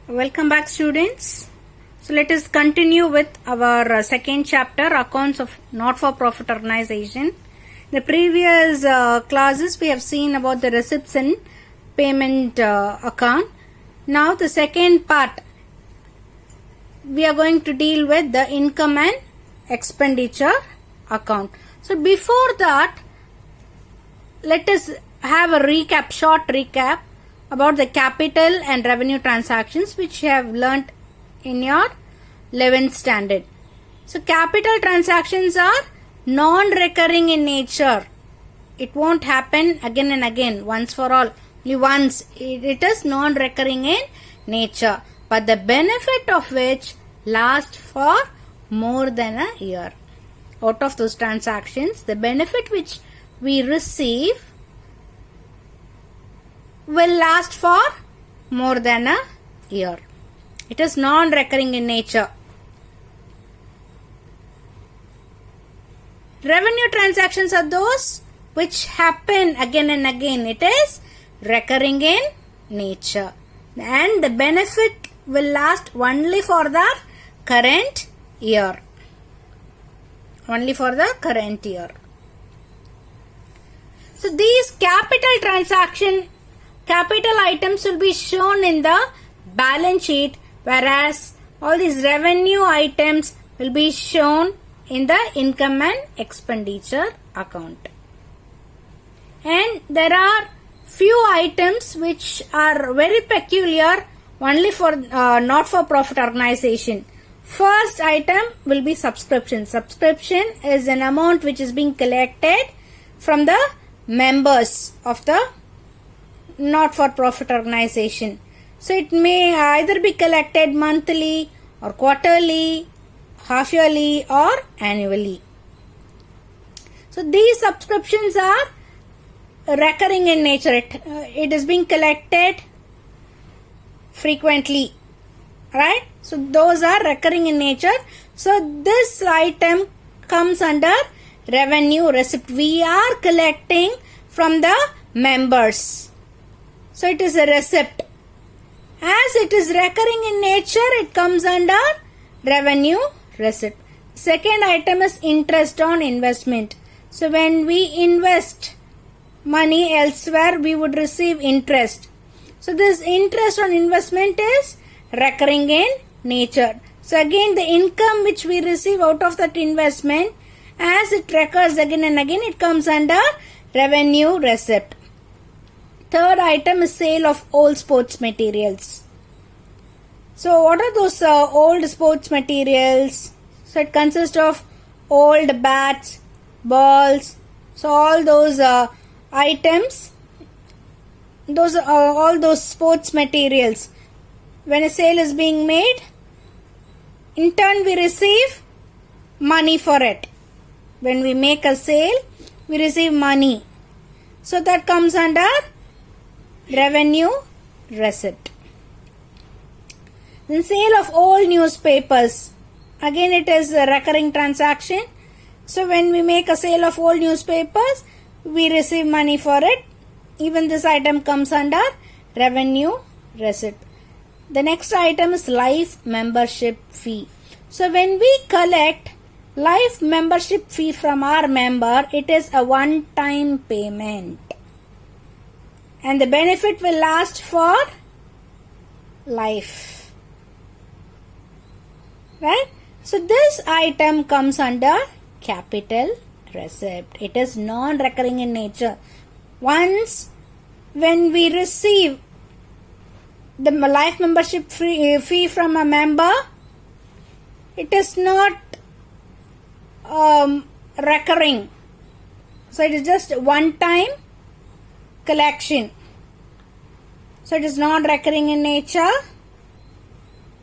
Welcome back, students. So let us continue with our second chapter, accounts of not-for-profit organization. The previous classes we have seen about the receipts and payment account. Now the second part, we are going to deal with the income and expenditure account. So before that, let us have a recap, short recap about the capital and revenue transactions which you have learnt in your 11th standard. So capital transactions are non-recurring in nature. It won't happen again and again, once for all. Only once. It is non-recurring in nature, but the benefit of which lasts for more than a year. Out of those transactions, the benefit which we receive will last for more than a year. It is non-recurring in nature. Revenue transactions are those which happen again and again. It is recurring in nature. And the benefit will last only for the current year. Only for the current year. So these capital items will be shown in the balance sheet, whereas all these revenue items will be shown in the income and expenditure account. And there are few items which are very peculiar only for not-for-profit organization. First item will be subscription. Subscription is an amount which is being collected from the members of the not-for-profit organization. So it may either be collected monthly or quarterly, half-yearly or annually. So these subscriptions are recurring in nature. It is being collected frequently, right? So those are recurring in nature. So this item comes under revenue receipt. We are collecting from the members. So it is a receipt. As it is recurring in nature, it comes under revenue receipt. Second item is interest on investment. So when we invest money elsewhere, we would receive interest. So this interest on investment is recurring in nature. So again, the income which we receive out of that investment, as it recurs again and again, it comes under revenue receipt. Third item is sale of old sports materials. So what are those old sports materials? So it consists of old bats, balls. So all those items, all those sports materials. When a sale is being made, in turn we receive money for it. When we make a sale, we receive money. So that comes under revenue receipt. Then sale of old newspapers. Again, it is a recurring transaction. So when we make a sale of old newspapers, we receive money for it. Even this item comes under revenue receipt. The next item is life membership fee. So when we collect life membership fee from our member, it is a one-time payment. And the benefit will last for life. Right? So this item comes under capital receipt. It is non-recurring in nature. Once when we receive the life membership fee from a member, it is not recurring. So it is just one time collection. So it is non-recurring in nature.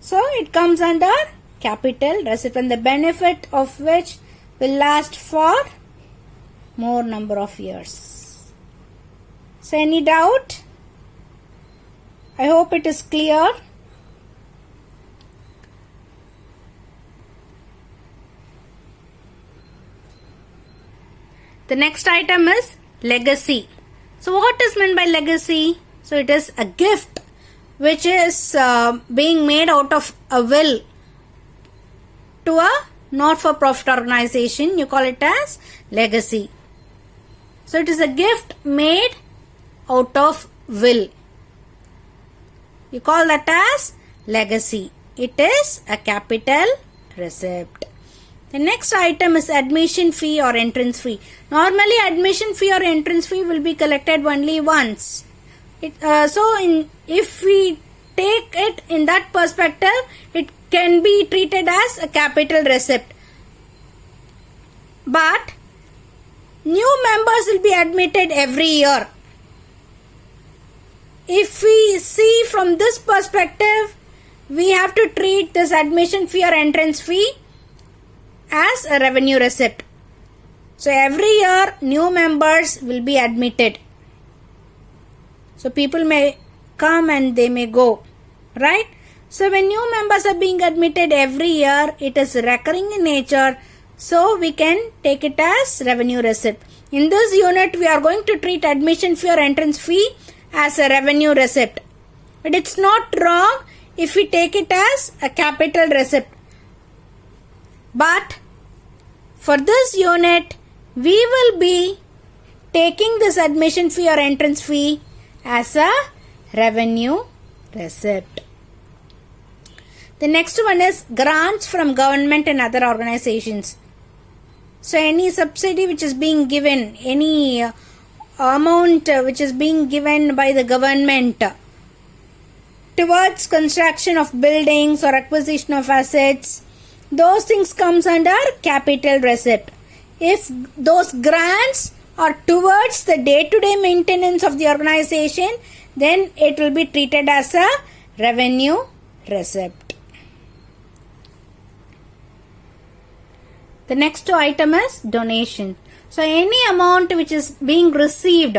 So it comes under capital receipt, and the benefit of which will last for more number of years. So any doubt? I hope it is clear. The next item is legacy. So what is meant by legacy? So it is a gift which is being made out of a will to a not-for-profit organization, you call it as legacy. So it is a gift made out of will. You call that as legacy. It is a capital receipt. The next item is admission fee or entrance fee. Normally admission fee or entrance fee will be collected only once. If we take it in that perspective, it can be treated as a capital receipt. But new members will be admitted every year. If we see from this perspective, we have to treat this admission fee or entrance fee as a revenue receipt. So every year new members will be admitted. So people may come and they may go, right? So when new members are being admitted every year, it is recurring in nature. So we can take it as revenue receipt. In this unit, we are going to treat admission fee or entrance fee as a revenue receipt. But it's not wrong if we take it as a capital receipt. But for this unit, we will be taking this admission fee or entrance fee as a revenue receipt. The next one is grants from government and other organizations. So any subsidy which is being given, any amount which is being given by the government towards construction of buildings or acquisition of assets, those things comes under capital receipt. If those grants are towards the day-to-day maintenance of the organization, then it will be treated as a revenue receipt. The next item is donation. So any amount which is being received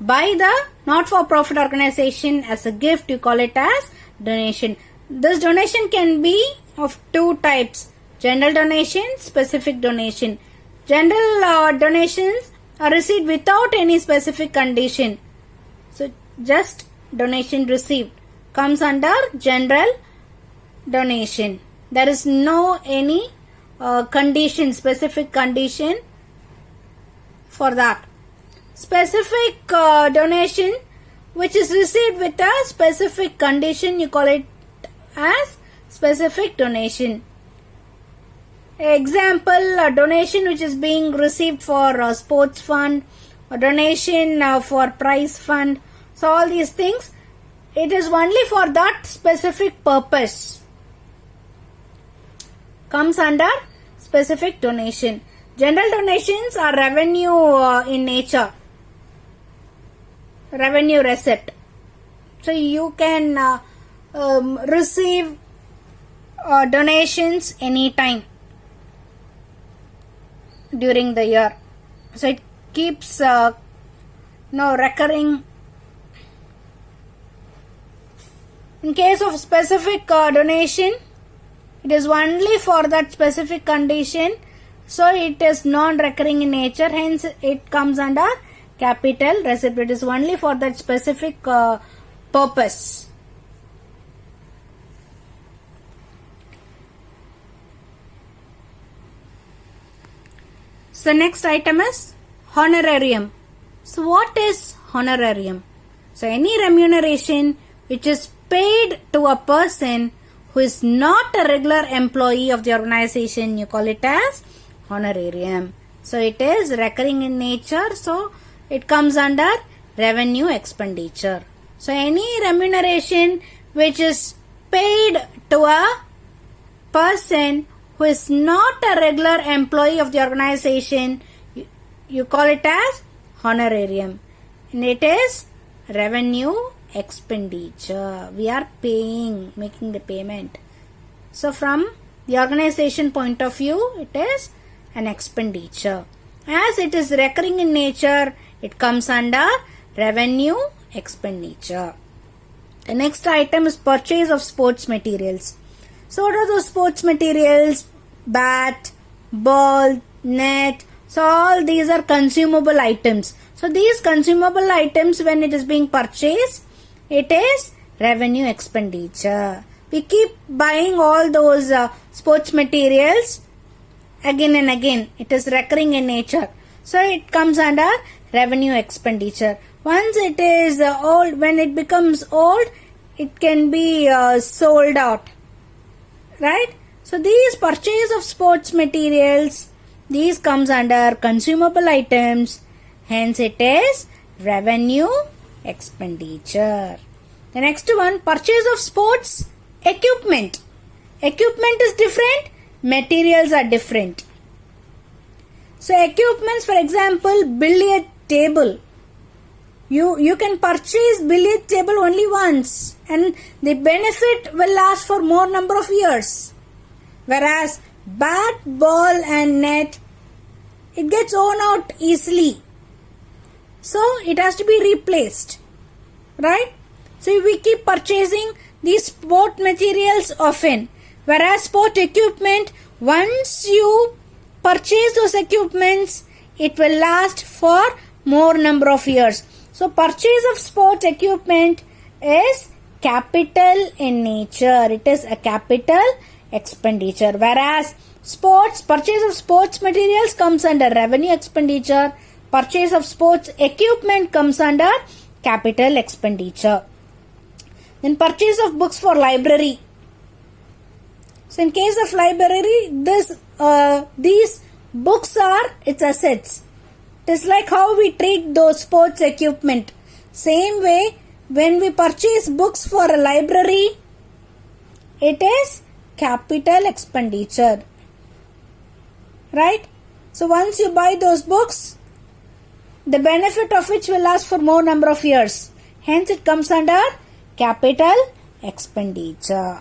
by the not-for-profit organization as a gift, you call it as donation. This donation can be of two types: general donation, specific donation. General donations are received without any specific condition. So just donation received comes under general donation. There is no any condition, specific condition for that. Specific donation which is received with a specific condition, you call it as specific donation. Example, a donation which is being received for a sports fund, a donation for prize fund. So all these things, it is only for that specific purpose. Comes under specific donation. General donations are revenue in nature. Revenue receipt. So you can receive donations anytime during the year. So it keeps recurring. In case of specific donation, it is only for that specific condition. So it is non-recurring in nature. Hence it comes under capital receipt. It is only for that specific purpose. So the next item is honorarium. So what is honorarium? So any remuneration which is paid to a person who is not a regular employee of the organization, you call it as honorarium. So it is recurring in nature. So it comes under revenue expenditure. So any remuneration which is paid to a person who is not a regular employee of the organization, you call it as honorarium. And it is revenue expenditure. We are paying, making the payment. So from the organization point of view, it is an expenditure. As it is recurring in nature, it comes under revenue expenditure. The next item is purchase of sports materials. So what are those sports materials? Bat, ball, net. So all these are consumable items. So these consumable items, when it is being purchased, it is revenue expenditure. We keep buying all those sports materials again and again. It is recurring in nature. So it comes under revenue expenditure. Once it is old, when it becomes old, it can be sold out. Right? So these purchase of sports materials, these comes under consumable items. Hence it is revenue expenditure. The next one, purchase of sports equipment. Equipment is different, materials are different. So equipments, for example, billiard table. You can purchase billiard table only once and the benefit will last for more number of years. Whereas bat, ball and net, it gets worn out easily. So it has to be replaced. Right? So we keep purchasing these sport materials often. Whereas sport equipment, once you purchase those equipments, it will last for more number of years. So purchase of sports equipment is capital in nature. It is a capital expenditure. Whereas purchase of sports materials comes under revenue expenditure. Purchase of sports equipment comes under capital expenditure. Then purchase of books for library. So in case of library, these books are its assets. It is like how we treat those sports equipment. Same way, when we purchase books for a library, it is capital expenditure. Right? So once you buy those books, the benefit of which will last for more number of years. Hence it comes under capital expenditure.